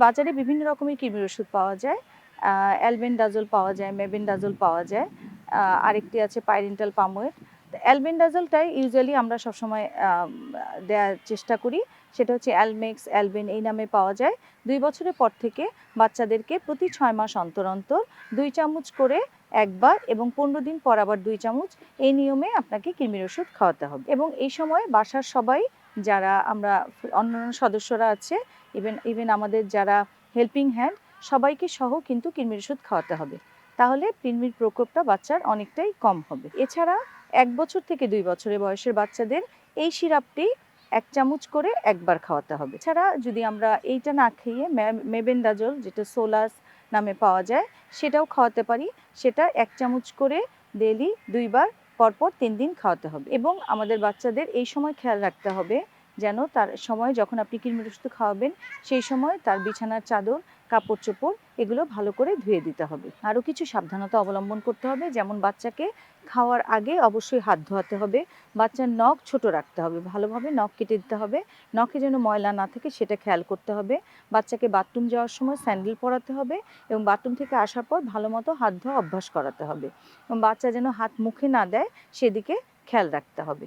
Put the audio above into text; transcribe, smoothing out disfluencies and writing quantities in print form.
বাজারে বিভিন্ন রকমের কৃমির ওষুধ পাওয়া যায়। অ্যালবেন্ডাজোল পাওয়া যায়, মেবেন্ডাজোল পাওয়া যায়। আরেকটি আছে পাইরেন্টাল পামোয়েট। তো অ্যালবেন্ডাজোলটাই ইউজুয়ালি আমরা সবসময় দেওয়ার চেষ্টা করি। সেটা হচ্ছে অ্যালমেক্স, অ্যালবেন এই নামে পাওয়া যায়। ২ বছরের পর থেকে বাচ্চাদেরকে প্রতি ৬ মাস অন্তর, অন্তর ২ চামচ করে একবার এবং ১৫ দিন পর আবার ২ চামচ এই নিয়মে আপনাকে কৃমির ওষুধ খাওয়াতে হবে। এবং এই সময় বাসার সবাই যারা আমরা অন্যান্য সদস্যরা আছে ইভেন আমাদের যারা হেল্পিং হ্যান্ড সবাইকে সহ কিন্তু কৃমির ওষুধ খাওয়াতে হবে। তাহলে কৃমির প্রকোপটা বাচ্চার অনেকটাই কম হবে। এছাড়া ১ বছর থেকে ২ বছরের বয়সের বাচ্চাদের এই সিরাপটি ১ চামচ করে একবার খাওয়াতে হবে। এছাড়া যদি আমরা এইটা না খেয়ে মেবেন্ডাজোল যেটা সোলাস নামে পাওয়া যায় সেটাও খাওয়াতে পারি। সেটা ১ চামচ করে ডেইলি ২ বার পরপর ৩ দিন খাওয়াতে হবে। এবং আমাদের বাচ্চাদের এই সময় খেয়াল রাখতে হবে যেন তার সময় যখন আপনি কৃমির ওষুধ খাওয়াবেন সেই সময় তার বিছানার চাদর, কাপড় চোপড় এগুলো ভালো করে ধুয়ে দিতে হবে। আরও কিছু সাবধানতা অবলম্বন করতে হবে, যেমন বাচ্চাকে খাওয়ার আগে অবশ্যই হাত ধোয়াতে হবে, বাচ্চার নখ ছোট রাখতে হবে, ভালোভাবে নখ কেটে দিতে হবে, নখে যেন ময়লা না থাকে সেটা খেয়াল করতে হবে। বাচ্চাকে বাথরুম যাওয়ার সময় স্যান্ডেল পরাতে হবে এবং বাথরুম থেকে আসার পর ভালো মতো হাত ধোয়া অভ্যাস করাতে হবে এবং বাচ্চা যেন হাত মুখে না দেয় সেদিকে খেয়াল রাখতে হবে।